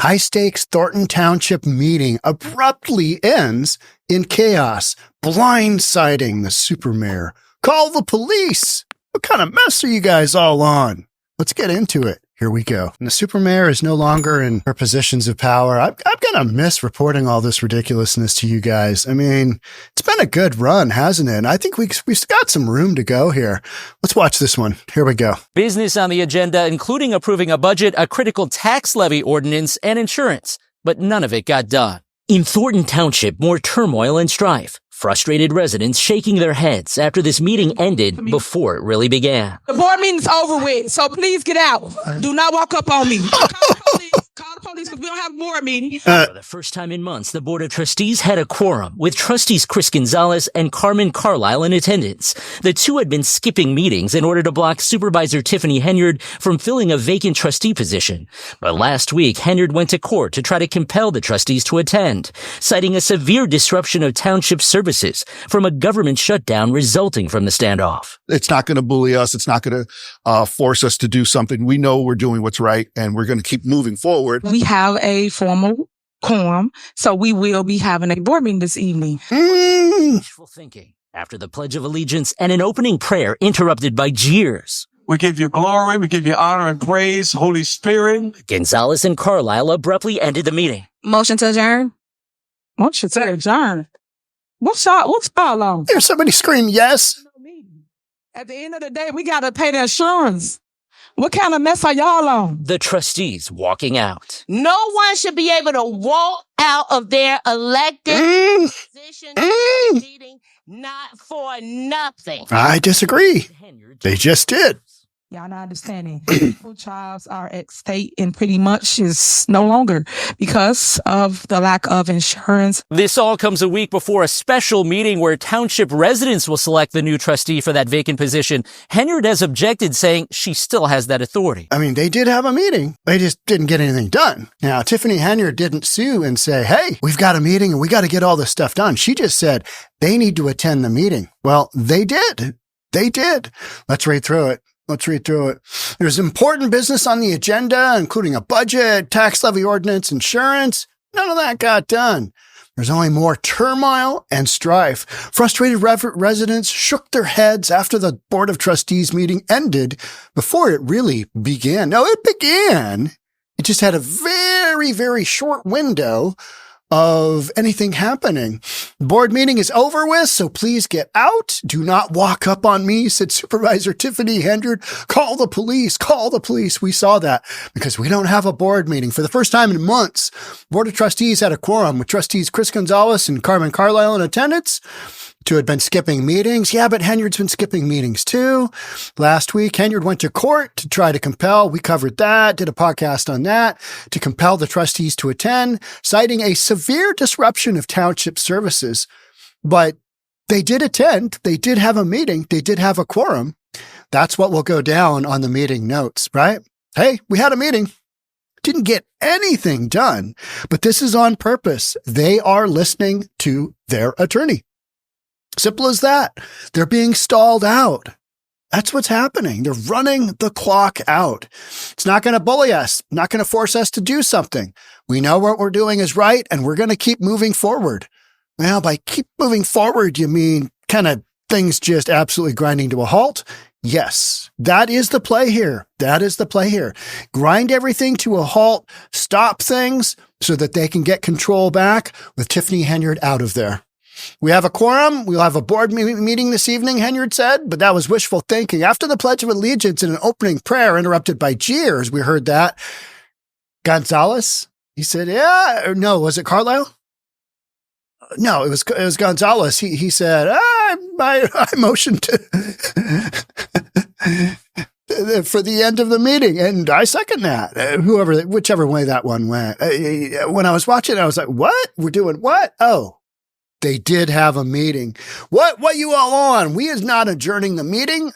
High-stakes Thornton Township meeting abruptly ends in chaos, blindsiding the supermayor. Call the police! What kind of mess are you guys all on? Let's get into it. Here we go. And the supermayor is no longer in her positions of power. I'm going to miss reporting all this ridiculousness to you guys. I mean, it's been a good run, hasn't it? And I think we've got some room to go here. Let's watch this one. Here we go. Business on the agenda, including approving a budget, a critical tax levy ordinance, and insurance. But none of it got done. In Thornton Township, more turmoil and strife. Frustrated residents shaking their heads after this meeting ended before it really began. The board meeting's over with, so please get out. Do not walk up on me. Call the police because we don't have a board meeting. For the first time in months, the Board of Trustees had a quorum, with Trustees Gonzalez and Carmen Carlile in attendance. The two had been skipping meetings in order to block Supervisor Tiffany Henyard from filling a vacant trustee position. But last week, Henyard went to court to try to compel the trustees to attend, citing a severe disruption of township services from a government shutdown resulting from the standoff. It's not going to bully us. It's not going to force us to do something. We know we're doing what's right, and we're going to keep moving forward. We have a formal quorum, so we will be having a board meeting this evening. Wishful thinking. After the Pledge of Allegiance and an opening prayer interrupted by jeers. We give you glory, we give you honor and praise, Holy Spirit. Gonzalez and Carlile abruptly ended the meeting. Motion to adjourn? Motion to adjourn? What's y'all on? There's somebody scream yes. At the end of the day, we got to pay the insurance. What kind of mess are y'all on? The trustees walking out. No one should be able to walk out of their elected position meeting not for nothing. I disagree. They just did. Y'all not understanding. People jobs are at stake and pretty much is no longer because of the lack of insurance. This all comes a week before a special meeting where township residents will select the new trustee for that vacant position. Henyard has objected, saying she still has that authority. I mean, they did have a meeting. They just didn't get anything done. Now, Tiffany Henyard didn't sue and say, hey, we've got a meeting and we got to get all this stuff done. She just said they need to attend the meeting. Well, they did. They did. Let's read through it. There's important business on the agenda, including a budget, tax levy ordinance, insurance. None of that got done. There's only more turmoil and strife. Frustrated residents shook their heads after the Board of Trustees meeting ended before it really began. No, it began. It just had a very, very short window of anything happening. The board meeting is over with, so please get out. Do not walk up on me, said Supervisor Tiffany Henyard. Call the police. Call the police. We saw that because we don't have a board meeting. For the first time in months, Board of Trustees had a quorum with Trustees Gonzalez and Carmen Carlile in attendance. Two had been skipping meetings. Yeah, but Henyard's been skipping meetings too. Last week, Henyard went to court to try to compel. We covered that, did a podcast on that, to compel the trustees to attend, citing a severe disruption of township services. But they did attend. They did have a meeting. They did have a quorum. That's what will go down on the meeting notes, right? Hey, we had a meeting. Didn't get anything done, but this is on purpose. They are listening to their attorney. Simple as that. They're being stalled out. That's what's happening. They're running the clock out. It's not going to bully us, not going to force us to do something. We know what we're doing is right, and we're going to keep moving forward. Well, by keep moving forward, you mean kind of things just absolutely grinding to a halt? Yes, that is the play here. That is the play here. Grind everything to a halt, stop things so that they can get control back with Tiffany Henyard out of there. We have a quorum. We'll have a board meeting this evening, Henyard said, but that was wishful thinking. After the Pledge of Allegiance and an opening prayer interrupted by jeers, we heard that. Gonzalez, he said, yeah, or no, was it Carlile? No, it was Gonzalez. He said, I motioned to for the end of the meeting, and I second that. Whichever way that one went. When I was watching, I was like, what? We're doing what? Oh. They did have a meeting. What you all on? We is not adjourning the meeting.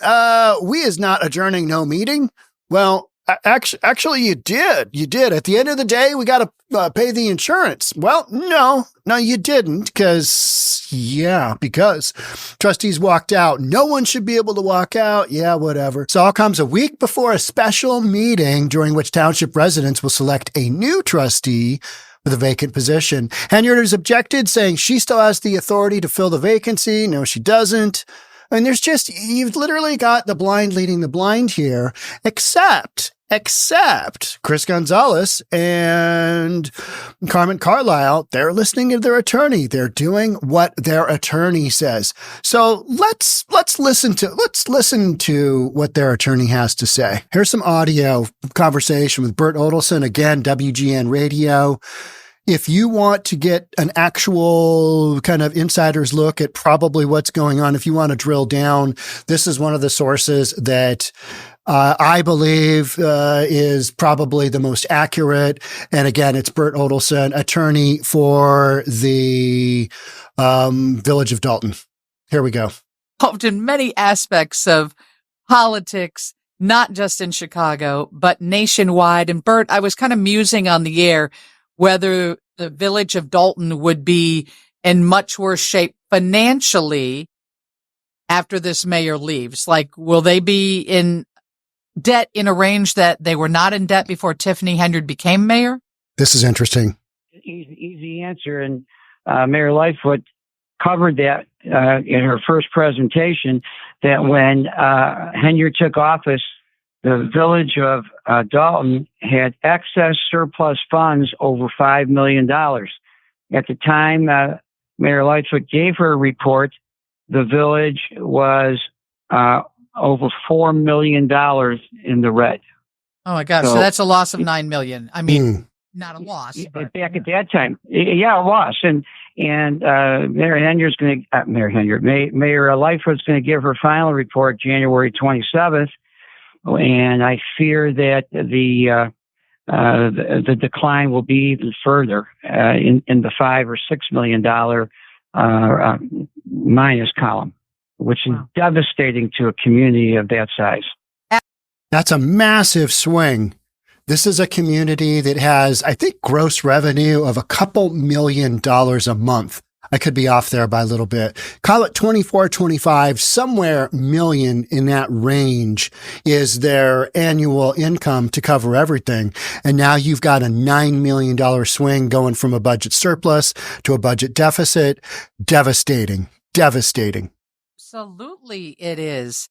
We is not adjourning no meeting. Well, Actually, you did. You did. At the end of the day, we got to pay the insurance. Well, no, you didn't. Because trustees walked out. No one should be able to walk out. Yeah, whatever. So all comes a week before a special meeting during which township residents will select a new trustee with a vacant position. Henyard has objected, saying she still has the authority to fill the vacancy. No, she doesn't. And you've literally got the blind leading the blind here, except Chris Gonzalez and Carmen Carlile, they're listening to their attorney. They're doing what their attorney says. So let's listen to what their attorney has to say. Here's some audio conversation with Bert Odelson, again, WGN Radio. If you want to get an actual kind of insider's look at probably what's going on, if you want to drill down, this is one of the sources that I believe is probably the most accurate. And again, it's Bert Odelson, attorney for the Village of Dalton. Here we go. Involved in many aspects of politics, not just in Chicago, but nationwide. And Bert, I was kind of musing on the air whether the Village of Dalton would be in much worse shape financially after this mayor leaves. Like, will they be in debt in a range that they were not in debt before Tiffany Henyard became mayor? This is interesting. Easy answer. And Mayor Lightfoot covered that in her first presentation, that when Henyard took office, the Village of Dalton had excess surplus funds over $5 million. At the time Mayor Lightfoot gave her report, the village was over $4 million in the red. Oh my gosh! So that's a loss of $9 million. I mean, not a loss. But back at that time, yeah, a loss. And Mayor Lightfoot's going to give her final report January 27th. And I fear that the decline will be even further in the $5 or $6 million minus column, which is devastating to a community of that size. That's a massive swing. This is a community that has, I think, gross revenue of a couple $1 million a month. I could be off there by a little bit. Call it 24, 25, somewhere million in that range is their annual income to cover everything. And now you've got a $9 million swing going from a budget surplus to a budget deficit. Devastating. Absolutely it is.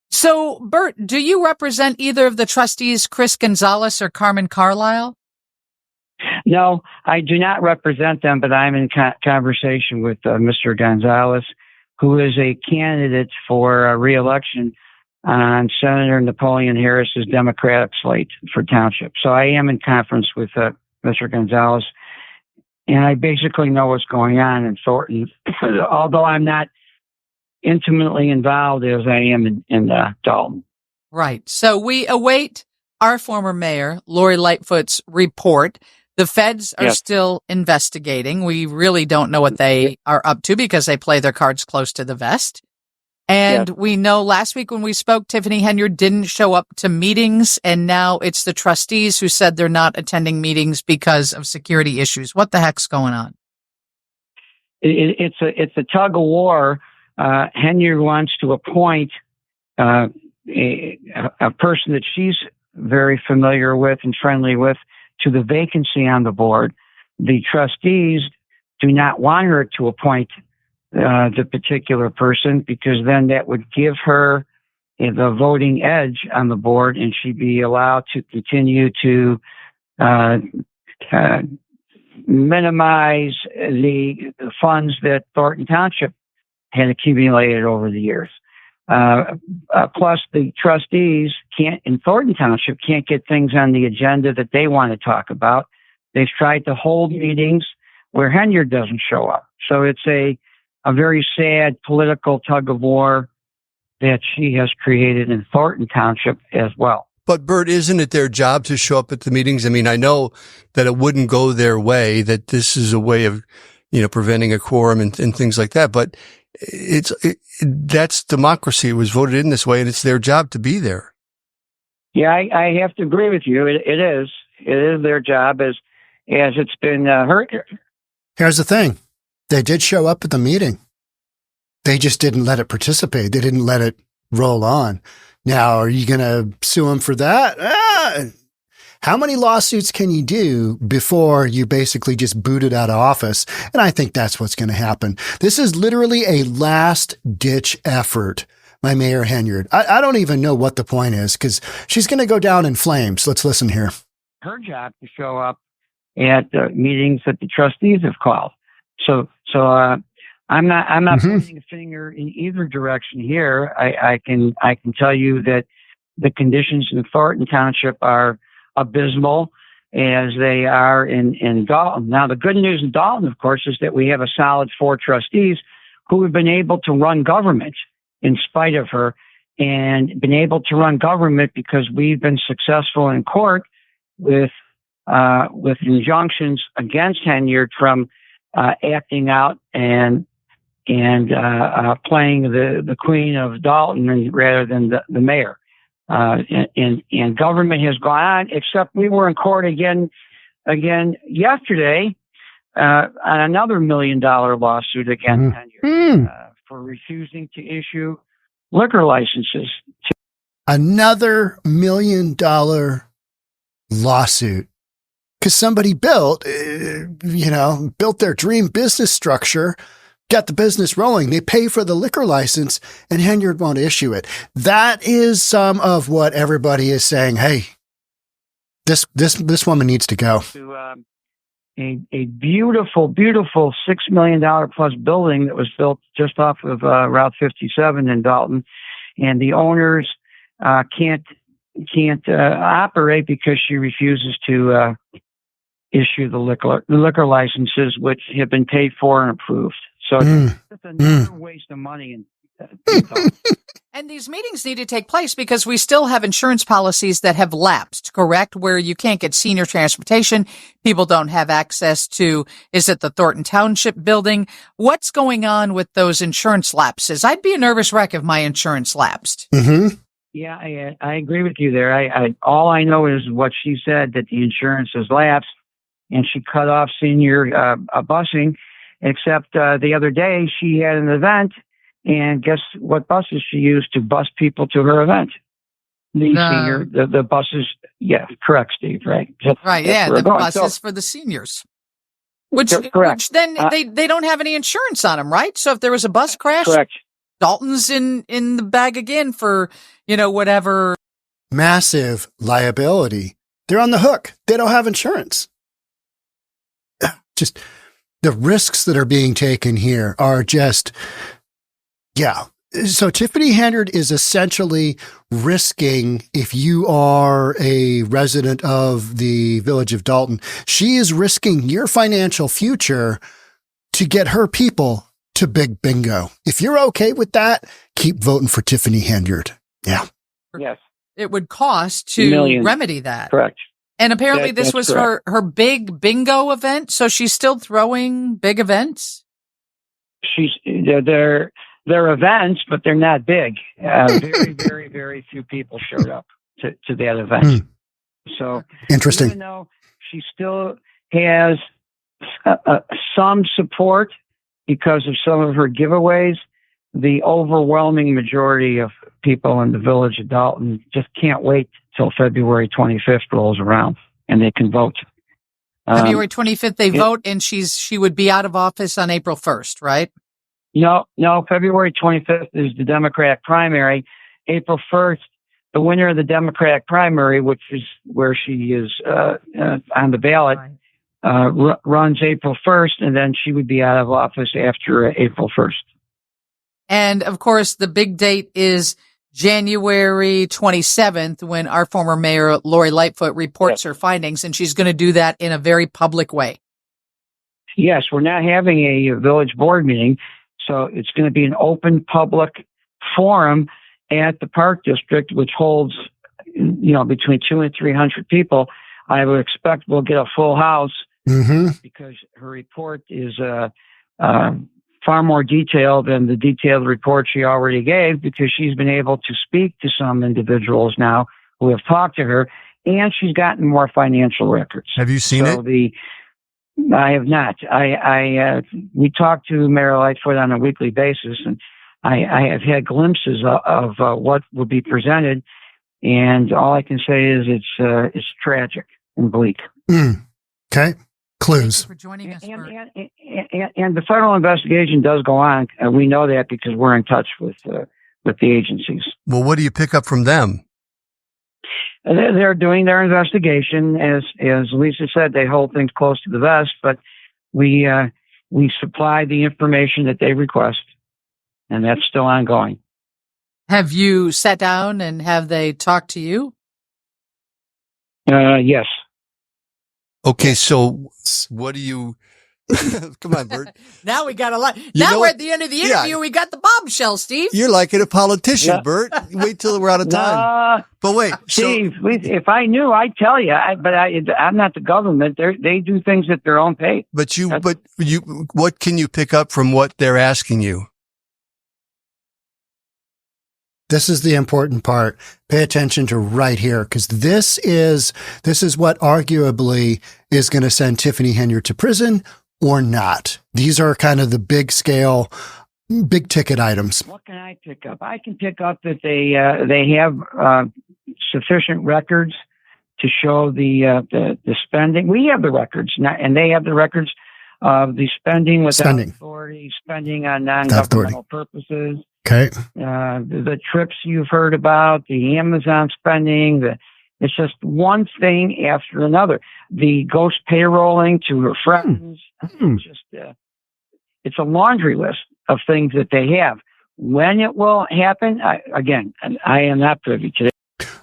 So, Bert, do you represent either of the trustees, Chris Gonzalez or Carmen Carlile? No, I do not represent them, but I'm in conversation with Mr. Gonzalez, who is a candidate for re-election on Senator Napoleon Harris's Democratic slate for township. So I am in conference with Mr. Gonzalez, and I basically know what's going on in Thornton, although I'm not intimately involved as I am in Dalton. Right. So we await our former mayor, Lori Lightfoot's report. The feds are still investigating. We really don't know what they are up to because they play their cards close to the vest. And we know last week when we spoke, Tiffany Henyard didn't show up to meetings, and now it's the trustees who said they're not attending meetings because of security issues. What the heck's going on? It's a tug-of-war. Henyard wants to appoint a person that she's very familiar with and friendly with to the vacancy on the board. The trustees do not want her to appoint the particular person because then that would give her the voting edge on the board, and she'd be allowed to continue to minimize the funds that Thornton Township had accumulated over the years. Plus, the trustees in Thornton Township can't get things on the agenda that they want to talk about. They've tried to hold meetings where Henyard doesn't show up. So it's a very sad political tug-of-war that she has created in Thornton Township as well. But Bert, isn't it their job to show up at the meetings? I mean, I know that it wouldn't go their way, that this is a way of, preventing a quorum and things like that. But that's democracy. It was voted in this way, and it's their job to be there. Yeah, I have to agree with you. It is their job as it's been hurt. Here's the thing. They did show up at the meeting. They just didn't let it participate. They didn't let it roll on. Now, are you going to sue them for that? How many lawsuits can you do before you basically just booted out of office? And I think that's what's going to happen. This is literally a last-ditch effort by Mayor Henyard. I don't even know what the point is because she's going to go down in flames. Let's listen here. Her job to show up at meetings that the trustees have called. So I'm not pointing a finger in either direction here. I can tell you that the conditions in Thornton Township are abysmal as they are in Dalton. Now, the good news in Dalton, of course, is that we have a solid 4 trustees who have been able to run government in spite of her, and been able to run government because we've been successful in court with injunctions against Henyard from acting out and playing the queen of Dalton rather than the mayor. And government has gone on, except we were in court again yesterday on another $1 million lawsuit against Henyard for refusing to issue liquor licenses. Another $1 million lawsuit. Because somebody built their dream business structure, got the business rolling. They pay for the liquor license, and Henyard won't issue it. That is some of what everybody is saying. Hey, this woman needs to go. A beautiful, beautiful $6 million plus building that was built just off of Route 57 in Dalton, and the owners can't operate because she refuses to issue the liquor licenses, which have been paid for and approved. So it's another waste of money. And these meetings need to take place because we still have insurance policies that have lapsed, correct? Where you can't get senior transportation. People don't have access to, is it the Thornton Township building? What's going on with those insurance lapses? I'd be a nervous wreck if my insurance lapsed. Mm-hmm. Yeah, I agree with you there. All I know is what she said, that the insurance has lapsed and she cut off senior busing, except the other day she had an event. And guess what buses she used to bus people to her event? The buses. Yeah, correct, Steve. Right. Right. Yeah. The buses for the seniors. Which then they don't have any insurance on them, right? So if there was a bus crash, correct. Dalton's in the bag again for, whatever. Massive liability. They're on the hook. They don't have insurance. Just the risks that are being taken here are just. Yeah. So Tiffany Henyard is essentially risking, if you are a resident of the village of Dalton, she is risking your financial future to get her people to big bingo. If you're okay with that, keep voting for Tiffany Henyard. Yeah. Yes. It would cost to remedy that. Correct. And apparently this was her big bingo event. So she's still throwing big events. They're events, but they're not big. Very, very, very few people showed up to that event. So interesting. Even though she still has some support because of some of her giveaways, the overwhelming majority of people in the village of Dalton just can't wait till February 25th rolls around and they can vote. February 25th, they vote, and she would be out of office on April 1st, right? No, February 25th is the Democratic primary. April 1st, the winner of the Democratic primary, which is where she is on the ballot, runs April 1st, and then she would be out of office after April 1st. And, of course, the big date is January 27th when our former mayor, Lori Lightfoot, reports her findings, and she's going to do that in a very public way. Yes, we're not having a village board meeting. So it's going to be an open public forum at the Park District, which holds, between 200 and 300 people. I would expect we'll get a full house because her report is far more detailed than the detailed report she already gave, because she's been able to speak to some individuals now who have talked to her, and she's gotten more financial records. Have you seen it? I have not. We talk to Mayor Lightfoot on a weekly basis, and I have had glimpses of what will be presented, and all I can say is it's tragic and bleak. Okay. Clues. Thank you for joining us, Bert. And the federal investigation does go on. We know that because we're in touch with the agencies. Well, what do you pick up from them? They're doing their investigation. As Lisa said, they hold things close to the vest, but we supply the information that they request, and that's still ongoing. Have you sat down and have they talked to you? Yes. Okay, so what do you... Come on, Bert. Now we got a lot. Now we're at the end of the interview. Yeah. We got the bombshell, Steve. You're like a politician, Yeah. Bert. Wait till we're out of time. But wait, Steve, if I knew, I'd tell you. I'm not the government. They do things at their own pace. But what can you pick up from what they're asking you? This is the important part. Pay attention to right here, because this is what arguably is going to send Tiffany Henyard to prison or not. These are kind of the big scale, big ticket items. What can I pick up? I can pick up that they have sufficient records to show the spending. We have the records, and they have the records of the spending without authority, spending on non-governmental purposes. Okay. The trips you've heard about, the Amazon spending, it's just one thing after another. The ghost payrolling to her friends. It's a laundry list of things that they have. When it will happen, I am not privy to it.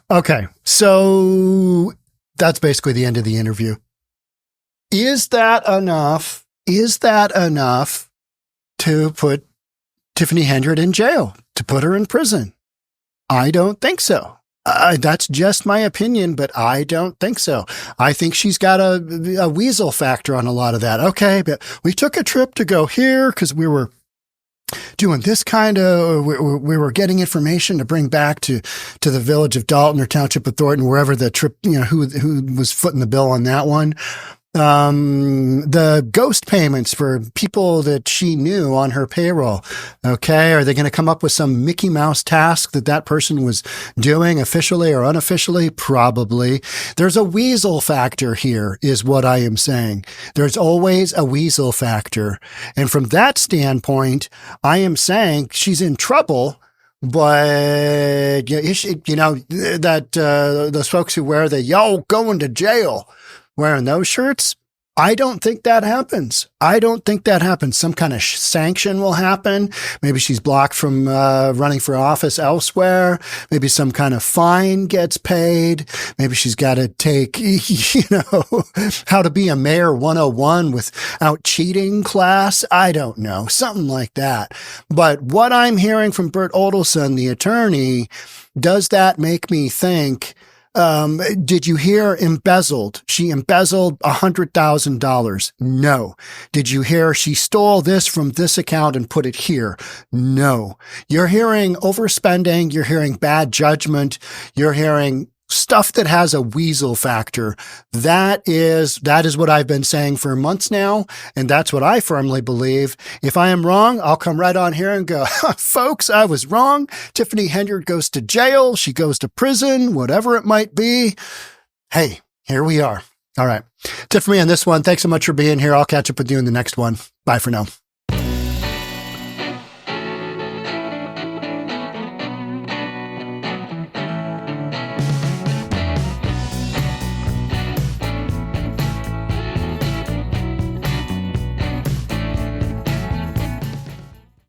Okay. So that's basically the end of the interview. Is that enough? Is that enough to put Tiffany Henyard in jail, to put her in prison? I don't think so. That's just my opinion, but I don't think so. I think she's got a weasel factor on a lot of that. Okay, but we took a trip to go here because we were doing this kind of, we were getting information to bring back to the village of Dalton or township of Thornton, wherever the trip, who was footing the bill on that one. The ghost payments for people that she knew on her payroll. Okay. Are they going to come up with some Mickey Mouse task that person was doing officially or unofficially? Probably. There's a weasel factor here is what I am saying. There's always a weasel factor. And from that standpoint, I am saying she's in trouble. But, those folks who wear the going to jail, wearing those shirts, I don't think that happens. Some kind of sanction will happen. Maybe she's blocked from running for office elsewhere. Maybe some kind of fine gets paid. Maybe she's got to take, how to be a mayor 101 without cheating class. I don't know. Something like that. But what I'm hearing from Bert Odelson, the attorney, does that make me think, did you hear embezzled? She embezzled $100,000. No. Did you hear she stole this from this account and put it here? No. You're hearing overspending. You're hearing bad judgment. You're hearing stuff that has a weasel factor. That is what I've been saying for months now. And that's what I firmly believe. If I am wrong, I'll come right on here and go, folks, I was wrong. Tiffany Henyard goes to jail. She goes to prison, whatever it might be. Hey, here we are. All right. That's it for me on this one. Thanks so much for being here. I'll catch up with you in the next one. Bye for now.